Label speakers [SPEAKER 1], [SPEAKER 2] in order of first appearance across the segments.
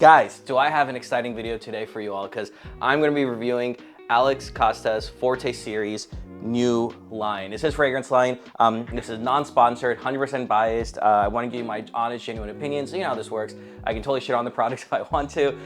[SPEAKER 1] Guys, do I have an exciting video today for you all, because I'm going to be reviewing Alex Costa's Forte series new line. It's his fragrance line. This is non-sponsored, 100% biased. I want to give you my honest, genuine opinions. You know how this works. I can totally shit on the products if I want to.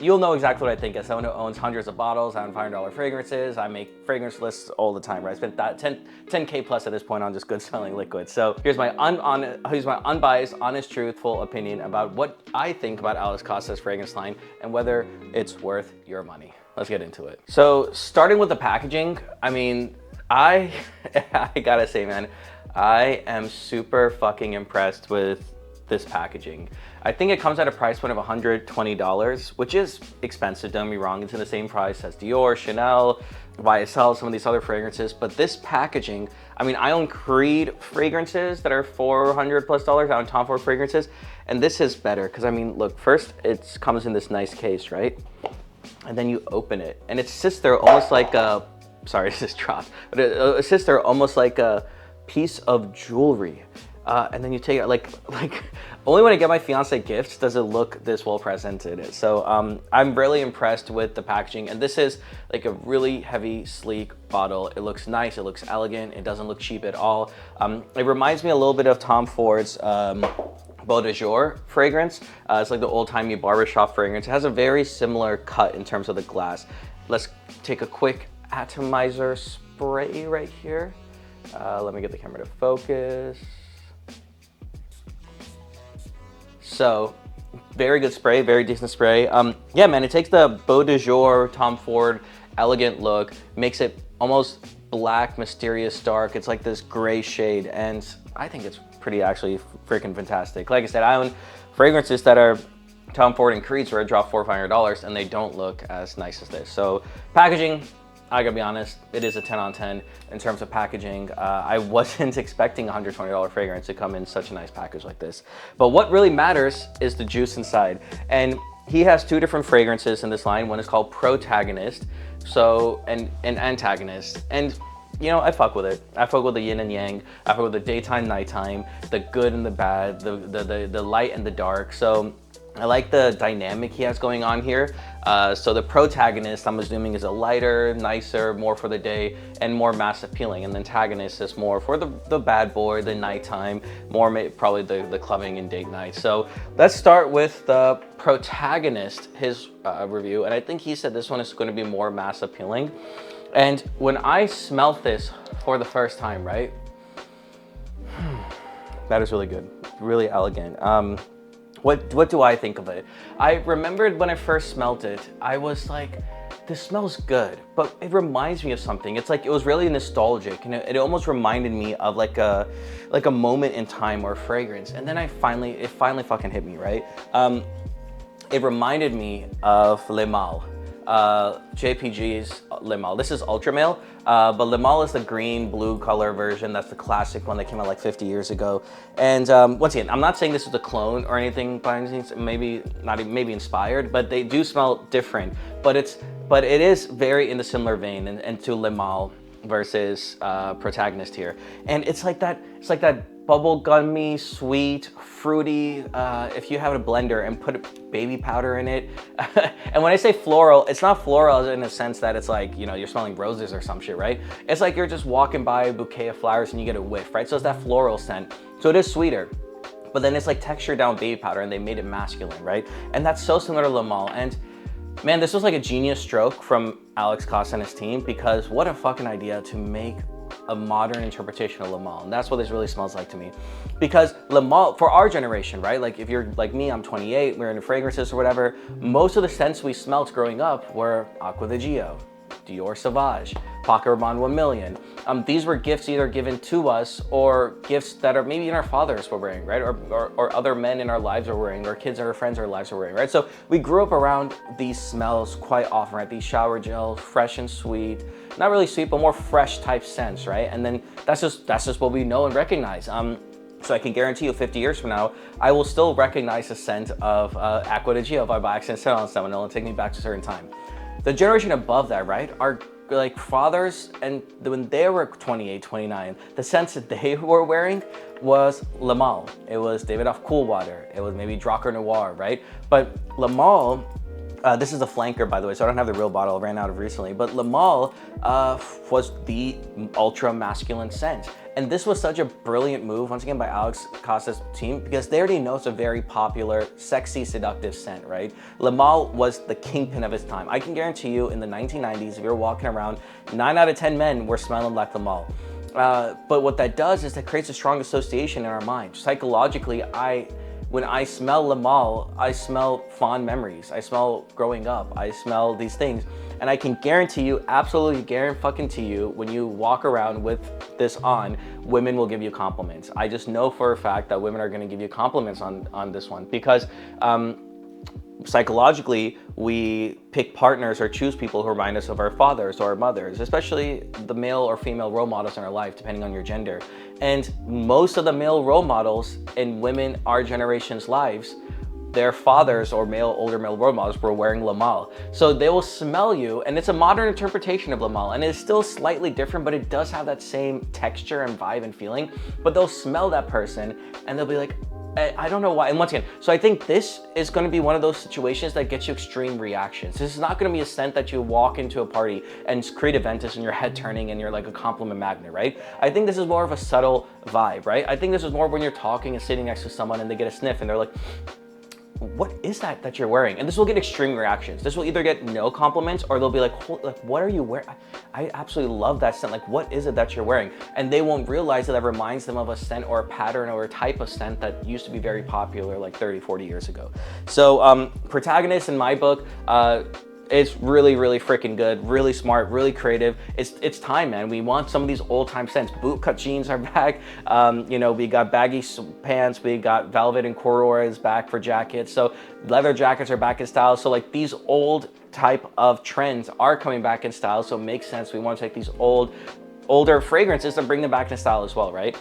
[SPEAKER 1] You'll know exactly what I think as someone who owns hundreds of bottles on $500 fragrances. I make fragrance lists all the time, right? I spent that 10K plus at this point on just good smelling liquids. So here's my unbiased, honest, truthful opinion about what I think about Alex Costa's fragrance line and whether it's worth your money. Let's get into it. So starting with the packaging, I mean, I gotta say, man, I am super fucking impressed with this packaging. I think it comes at a price point of $120, which is expensive, don't get me wrong. It's in the same price as Dior, Chanel, YSL, some of these other fragrances. But this packaging, I mean, I own Creed fragrances that are $400 plus. I own Tom Ford fragrances, and this is better because, I mean, look, first it comes in this nice case, right? And then you open it, and it sits there almost like a, sorry, this dropped, but it sits there almost like a piece of jewelry. And then you take it, like only when I get my fiance gifts does it look this well presented. So I'm really impressed with the packaging, and this is like a really heavy, sleek bottle. It looks nice, it looks elegant, it doesn't look cheap at all. It reminds me a little bit of Tom Ford's Beau de Jour fragrance. It's like the old-timey barbershop fragrance. It has a very similar cut in terms of the glass. Let's take a quick atomizer spray right here. Let me get the camera to focus. So, very good spray, very decent spray. Yeah, man, it takes the Beau de Jour, Tom Ford, elegant look, makes it almost black, mysterious, dark. It's like this gray shade, and I think it's pretty actually freaking fantastic. Like I said, I own fragrances that are Tom Ford and Creed's where I drop $400 or $500, and they don't look as nice as this. So packaging, I gotta be honest, it is a 10 on 10 in terms of packaging. I wasn't expecting a $120 fragrance to come in such a nice package like this. But what really matters is the juice inside. And he has two different fragrances in this line. One is called Protagonist, and Antagonist. And you know, I fuck with it. I fuck with the yin and yang. I fuck with the daytime, nighttime, the good and the bad, the light and the dark. So I like the dynamic he has going on here. So the Protagonist, I'm assuming, is a lighter, nicer, more for the day, and more mass appealing. And the Antagonist is more for the bad boy, the nighttime, more probably the clubbing and date night. So let's start with the Protagonist, his review. And I think he said this one is going to be more mass appealing. And when I smelt this for the first time, right? That is really good, really elegant. What do I think of it? I remembered when I first smelled it, I was like, this smells good, but it reminds me of something. It's like, it was really nostalgic, and it almost reminded me of like a moment in time or fragrance. And then it finally fucking hit me, right? It reminded me of Le Mal. JPG's Le Mal. This is Ultra Male, but Le Mal is the green blue color version. That's the classic one that came out like 50 years ago. And once again, I'm not saying this is a clone or anything by any means, maybe inspired, but they do smell different. But it is very in the similar vein and to Le Mal versus Protagonist here. And it's like that bubble gummy, sweet, fruity, if you have a blender and put baby powder in it. And when I say floral, it's not floral in a sense that it's like, you know, you're smelling roses or some shit, right? It's like you're just walking by a bouquet of flowers and you get a whiff, right? So it's that floral scent. So it is sweeter, but then it's like textured down baby powder, and they made it masculine, right? And that's so similar to Le Mal. And man, this was like a genius stroke from Alex Costa and his team, because what a fucking idea to make a modern interpretation of Le Mal. And that's what this really smells like to me. Because Le Mal, for our generation, right? Like if you're like me, I'm 28, we're into fragrances or whatever, most of the scents we smelt growing up were Acqua di Gio, Dior Sauvage, Paco Rabanne 1 Million. These were gifts either given to us or gifts that are maybe our fathers were wearing, right? Or other men in our lives are wearing, or kids or our friends in our lives are wearing, right? So we grew up around these smells quite often, right? These shower gels, fresh and sweet, not really sweet, but more fresh type scents, right? And then that's just what we know and recognize. So I can guarantee you 50 years from now, I will still recognize the scent of Acqua di Gio if I by accident sit on someone. It'll take me back to a certain time. The generation above that, right, are like fathers, and when they were 28, 29, the scents that they were wearing was Le Male. It was Davidoff Coolwater. It was maybe Drakkar Noir, right? But Le Male, this is a flanker, by the way, so I don't have the real bottle. I ran out of recently. But Le Male was the ultra masculine scent. And this was such a brilliant move, once again, by Alex Costa's team, because they already know it's a very popular, sexy, seductive scent, right? Le Male was the kingpin of his time. I can guarantee you, in the 1990s, if you're walking around, 9 out of 10 men were smelling like Le Male. But what that does is that creates a strong association in our mind. Psychologically, when I smell Le Male, I smell fond memories. I smell growing up. I smell these things. And I can guarantee you, absolutely guarantee you, when you walk around with this on, women will give you compliments. I just know for a fact that women are gonna give you compliments on this one, because psychologically, we pick partners or choose people who remind us of our fathers or our mothers, especially the male or female role models in our life, depending on your gender. And most of the male role models in women our generation's lives, their fathers or older male role models were wearing Le Male. So they will smell you, and it's a modern interpretation of Le Male, and it's still slightly different, but it does have that same texture and vibe and feeling. But they'll smell that person, and they'll be like, I don't know why. And once again, so I think this is going to be one of those situations that gets you extreme reactions. This is not going to be a scent that you walk into a party and create a ventus and your head turning and you're like a compliment magnet, right? I think this is more of a subtle vibe, right? I think this is more when you're talking and sitting next to someone and they get a sniff and they're like, what is that you're wearing? And this will get extreme reactions. This will either get no compliments, or they'll be like, what are you wearing? I absolutely love that scent. Like, what is it that you're wearing? And they won't realize that reminds them of a scent or a pattern or a type of scent that used to be very popular like 30, 40 years ago. So Protagonist, in my book, it's really, really freaking good, really smart, really creative. It's time, man. We want some of these old time scents. Bootcut jeans are back. You know, we got baggy pants. We got velvet and corduroys back for jackets. So leather jackets are back in style. So like these old type of trends are coming back in style. So it makes sense. We want to take these older fragrances and bring them back in style as well, right?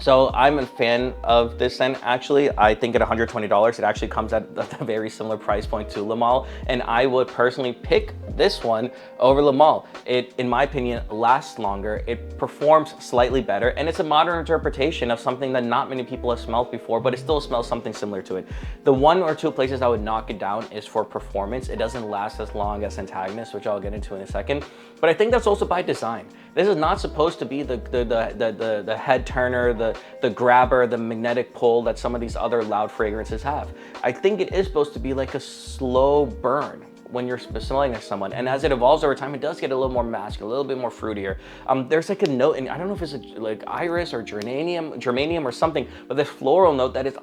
[SPEAKER 1] So I'm a fan of this scent. Actually, I think at $120, it actually comes at a very similar price point to Le Male, and I would personally pick this one over Le Male. It, in my opinion, lasts longer, it performs slightly better, and it's a modern interpretation of something that not many people have smelled before, but it still smells something similar to it. The one or two places I would knock it down is for performance. It doesn't last as long as Antagonist, which I'll get into in a second, but I think that's also by design. This is not supposed to be the head turner, the grabber, the magnetic pull that some of these other loud fragrances have. I think it is supposed to be like a slow burn when you're smelling next to someone. And as it evolves over time, it does get a little more masculine, a little bit more fruitier. There's like a note, and I don't know if it's like iris or geranium or something, but this floral note that is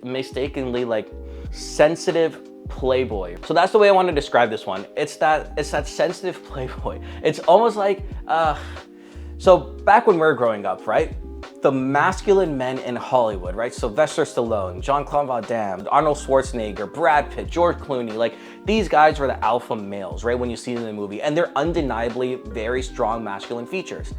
[SPEAKER 1] mistakenly like sensitive Playboy. So that's the way I want to describe this one. It's that sensitive Playboy. It's almost like, so back when we were growing up, right? The masculine men in Hollywood, right? Sylvester Stallone, Jean-Claude Van Damme, Arnold Schwarzenegger, Brad Pitt, George Clooney, like these guys were the alpha males, right? When you see them in the movie, and they're undeniably very strong masculine features.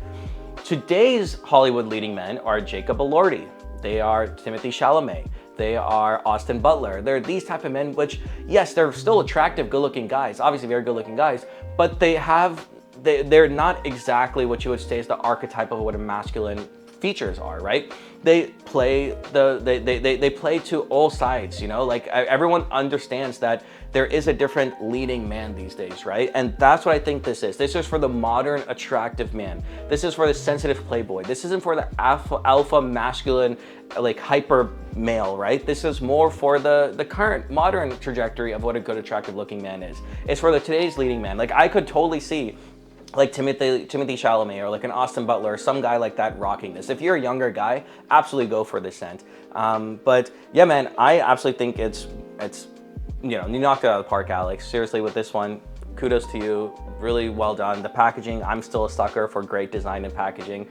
[SPEAKER 1] Today's Hollywood leading men are Jacob Elordi. They are Timothée Chalamet. They are Austin Butler. They're these type of men, which, yes, they're still attractive, good-looking guys, obviously very good-looking guys, but they're not exactly what you would say is the archetype of what a masculine features are, right? They play they play to all sides, you know, like everyone understands that there is a different leading man these days, right? And that's what I think this is. This is for the modern attractive man. This is for the sensitive Playboy. This isn't for the alpha masculine, like hyper male, right? This is more for the current modern trajectory of what a good attractive looking man is. It's for today's leading man. Like I could totally see like Timothée Chalamet or like an Austin Butler or some guy like that rocking this. If you're a younger guy, absolutely go for this scent. But yeah, man, I absolutely think it's you know, you knocked it out of the park, Alex. Seriously, with this one, kudos to you. Really well done. The packaging, I'm still a sucker for great design and packaging.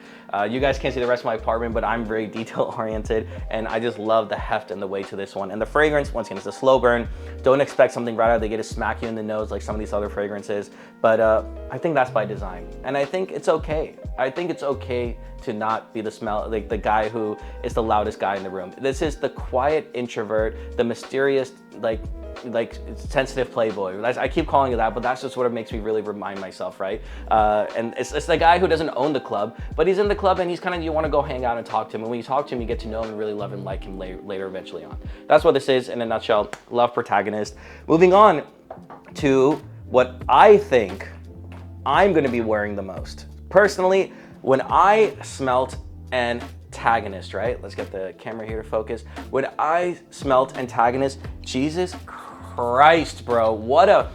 [SPEAKER 1] You guys can't see the rest of my apartment, but I'm very detail oriented, and I just love the heft and the weight to this one. And the fragrance, once again, it's a slow burn. Don't expect something right out of the gate to smack you in the nose like some of these other fragrances, but I think that's by design. And I think it's okay. I think it's okay to not be the guy who is the loudest guy in the room. This is the quiet introvert, the mysterious, like sensitive Playboy. I keep calling it that, but that's just what makes me really remind myself, right? And it's the guy who doesn't own the club, but he's in the club and he's kind of, you want to go hang out and talk to him. And when you talk to him, you get to know him and really love and like him later eventually on. That's what this is in a nutshell. Love Protagonist. Moving on to what I think I'm going to be wearing the most. Personally, when I smelt Antagonist, right? Let's get the camera here to focus. When I smelt Antagonist, Jesus Christ, bro, what a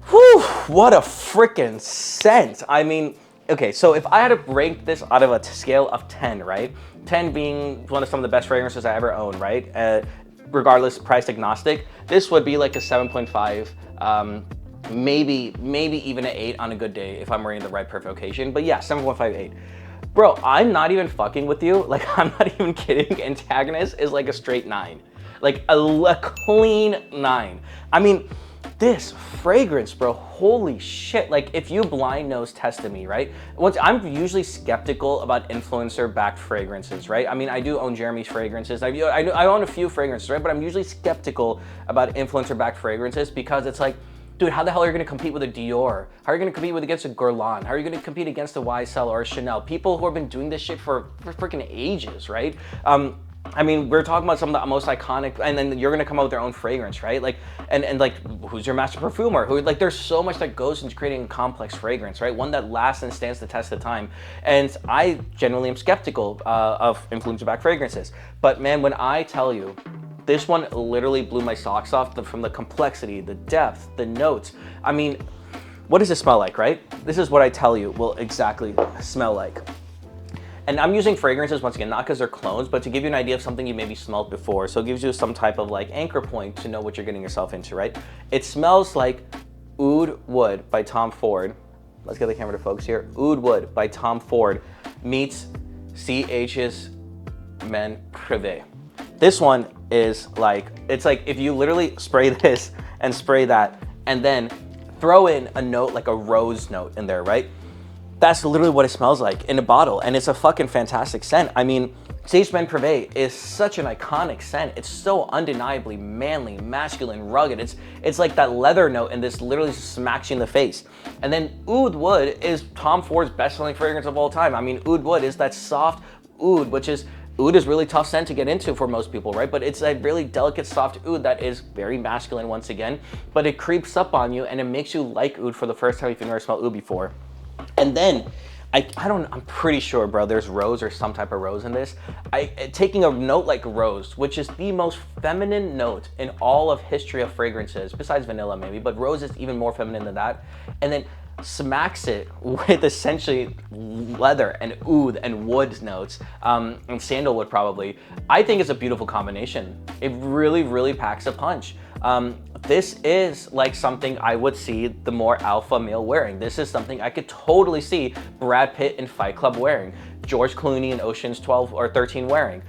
[SPEAKER 1] freaking scent. I mean, okay, so if I had to rank this out of a scale of 10, right? 10 being one of some of the best fragrances I ever owned, right? Regardless, price agnostic, this would be like a 7.5, maybe even an 8 on a good day if I'm wearing the right perfect occasion. But yeah, 7.5, 8. Bro, I'm not even fucking with you. Like, I'm not even kidding. Antagonist is like a straight 9. Like a clean 9. I mean, this fragrance, bro, holy shit. Like, if you blind nose tested me, right? I'm usually skeptical about influencer-backed fragrances, right? I mean, I do own Jeremy's fragrances. I own a few fragrances, right? But I'm usually skeptical about influencer-backed fragrances because it's like, dude, how the hell are you gonna compete with a Dior? How are you gonna compete against a Guerlain? How are you gonna compete against a YSL or a Chanel? People who have been doing this shit for freaking ages, right? I mean, we're talking about some of the most iconic, and then you're gonna come out with their own fragrance, right? Like, and like, who's your master perfumer? Who, like, there's so much that goes into creating a complex fragrance, right? One that lasts and stands the test of time. And I genuinely am skeptical of influencer-backed fragrances. But man, when I tell you, this one literally blew my socks off from the complexity, the depth, the notes. I mean, what does it smell like, right? This is what I tell you will exactly smell like. And I'm using fragrances, once again, not because they're clones, but to give you an idea of something you maybe smelled before. So it gives you some type of like anchor point to know what you're getting yourself into, right? It smells like Oud Wood by Tom Ford. Let's get the camera to focus here. Oud Wood by Tom Ford meets CH's Men Privé. This one is like, it's like if you literally spray this and spray that and then throw in a note, like a rose note in there, right? That's literally what it smells like in a bottle, and it's a fucking fantastic scent. I mean, Sage Men Privé is such an iconic scent. It's so undeniably manly, masculine, rugged. It's like that leather note, and this literally smacks you in the face. And then Oud Wood is Tom Ford's best-selling fragrance of all time. I mean, Oud Wood is that soft oud, which is, oud is really tough scent to get into for most people, right? But it's a really delicate, soft oud that is very masculine once again, but it creeps up on you and it makes you like oud for the first time if you've never smelled oud before. And then, I'm pretty sure, bro, there's rose or some type of rose in this. Taking a note like rose, which is the most feminine note in all of history of fragrances, besides vanilla maybe, but rose is even more feminine than that. And then smacks it with essentially leather and oud and wood notes, and sandalwood probably. I think it's a beautiful combination. It really, really packs a punch. This is like something I would see the more alpha male wearing. This is something I could totally see Brad Pitt in Fight Club wearing, George Clooney in Ocean's 12 or 13 wearing.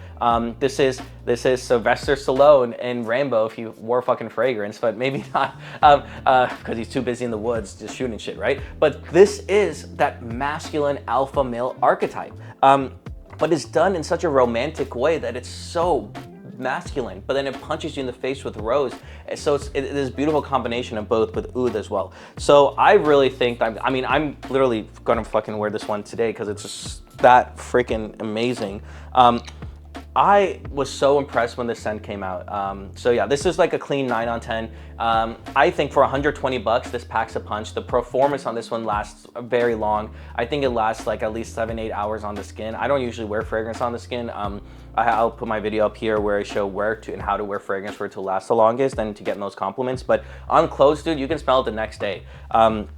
[SPEAKER 1] This is Sylvester Stallone in Rambo if he wore fucking fragrance, but maybe not, because he's too busy in the woods just shooting shit, right? But this is that masculine alpha male archetype. But it's done in such a romantic way that it's so masculine, but then it punches you in the face with rose. So it's this beautiful combination of both with oud as well. So I really think, I'm literally gonna fucking wear this one today because it's just that freaking amazing. I was so impressed when this scent came out. So yeah, this is like a clean 9 on 10. I think for 120 bucks, this packs a punch. The performance on this one lasts very long. I think it lasts like at least 7-8 hours on the skin. I don't usually wear fragrance on the skin. I'll put my video up here where I show where to and how to wear fragrance for it to last the longest and to get those compliments. But on clothes, dude, you can smell it the next day. So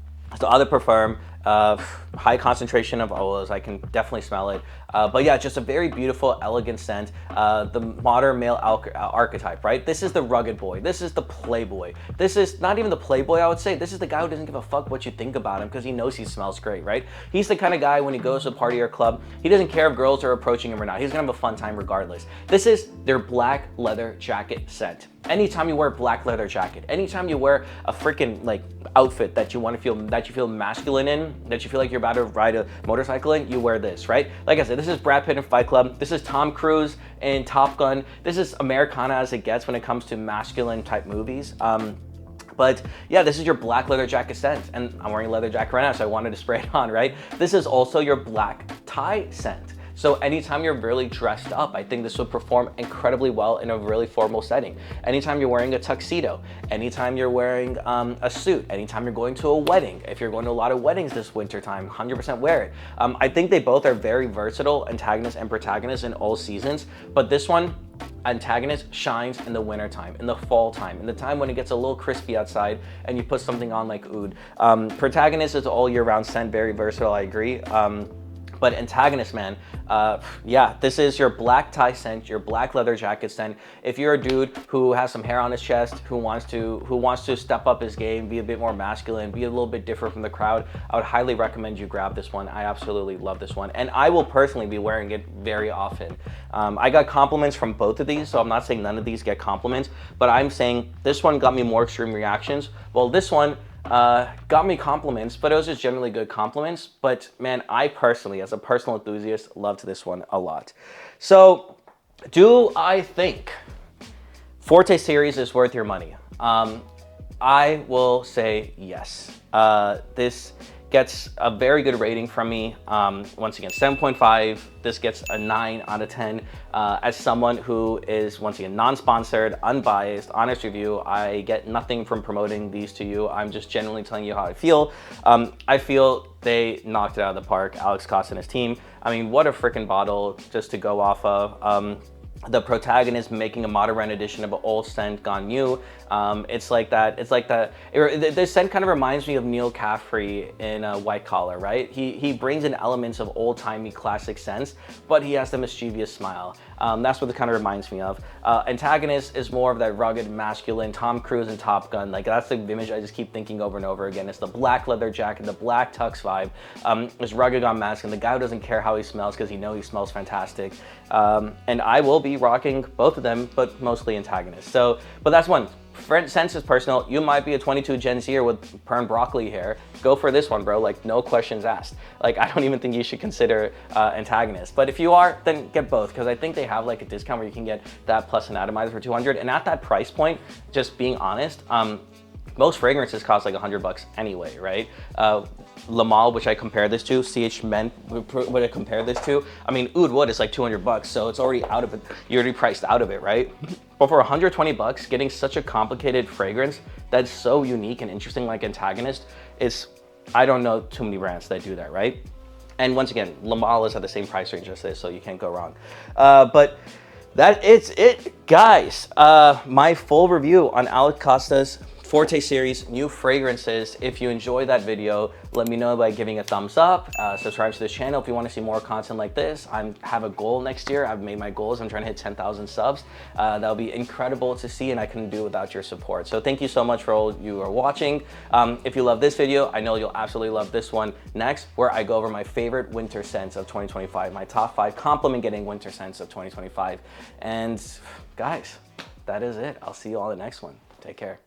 [SPEAKER 1] other perform, high concentration of oils, I can definitely smell it. But yeah, just a very beautiful, elegant scent. The modern male archetype, right? This is the rugged boy. This is the playboy. This is not even the playboy, I would say. This is the guy who doesn't give a fuck what you think about him because he knows he smells great, right? He's the kind of guy when he goes to a party or club, he doesn't care if girls are approaching him or not. He's gonna have a fun time regardless. This is their black leather jacket scent. Anytime you wear a black leather jacket, anytime you wear a freaking like outfit that you want to feel, that you feel masculine in, that you feel like you're about to ride a motorcycle in, you wear this, right? Like I said, this is Brad Pitt in Fight Club. This is Tom Cruise in Top Gun. This is Americana as it gets when it comes to masculine type movies. But But yeah, this is your black leather jacket scent, and I'm wearing a leather jacket right now, so I wanted to spray it on, right? This is also your black tie scent. So anytime you're really dressed up, I think this would perform incredibly well in a really formal setting. Anytime you're wearing a tuxedo, anytime you're wearing a suit, anytime you're going to a wedding, if you're going to a lot of weddings this winter time, 100% wear it. I think they both are very versatile, Antagonist and Protagonist, in all seasons, but this one, Antagonist, shines in the winter time, in the fall time, in the time when it gets a little crispy outside and you put something on like oud. Protagonist is all year round scent, very versatile, I agree. But Antagonist, man, yeah, this is your black tie scent, your black leather jacket scent. If you're a dude who has some hair on his chest, who wants to step up his game, be a bit more masculine, be a little bit different from the crowd, I would highly recommend you grab this one. I absolutely love this one, and I will personally be wearing it very often. I got compliments from both of these, so I'm not saying none of these get compliments, but I'm saying this one got me more extreme reactions. Well, this one got me compliments, but it was just generally good compliments. But man, I personally, as a personal enthusiast, loved this one a lot. So do I think Forte series is worth your money? I will say yes. This gets a very good rating from me. Once again, 7.5. This gets a 9 out of 10. As someone who is, once again, non-sponsored, unbiased, honest review, I get nothing from promoting these to you. I'm just genuinely telling you how I feel. I feel they knocked it out of the park, Alex Costa and his team. I mean, what a freaking bottle just to go off of. The Protagonist making a modern edition of an old scent gone new. It's like that. This scent kind of reminds me of Neil Caffrey in White Collar, right? He brings in elements of old-timey classic scents, but he has the mischievous smile. That's what it kind of reminds me of. Antagonist is more of that rugged, masculine Tom Cruise and Top Gun. Like, that's the image I just keep thinking over and over again. It's the black leather jacket, the black tux vibe. It's rugged on masculine. The guy who doesn't care how he smells because he knows he smells fantastic. And I will be rocking both of them, but mostly Antagonist. So, but that's one. Sense is personal. You might be a 22 Gen Zer with perm broccoli hair. Go for this one, bro. Like, no questions asked. Like, I don't even think you should consider Antagonist. But if you are, then get both, because I think they have like a discount where you can get that plus an atomizer for 200. And at that price point, just being honest, most fragrances cost like $100 anyway, right? Lamal, which I compare this to, CH Men, what I compare this to, I mean, Oud Wood is like $200, so it's already out of it. You're already priced out of it, right? But for $120, getting such a complicated fragrance that's so unique and interesting like Antagonist is, I don't know too many brands that do that, right? And once again, Lamal is at the same price range as this, so you can't go wrong. But that is it, guys. My full review on Alex Costa's Forte series, new fragrances. If you enjoyed that video, let me know by giving a thumbs up, subscribe to this channel if you want to see more content like this. I have a goal next year. I've made my goals. I'm trying to hit 10,000 subs. That'll be incredible to see, and I couldn't do it without your support. So thank you so much for all you are watching. If you love this video, I know you'll absolutely love this one next, where I go over my favorite winter scents of 2025, my top 5 compliment getting winter scents of 2025. And guys, that is it. I'll see you on the next one. Take care.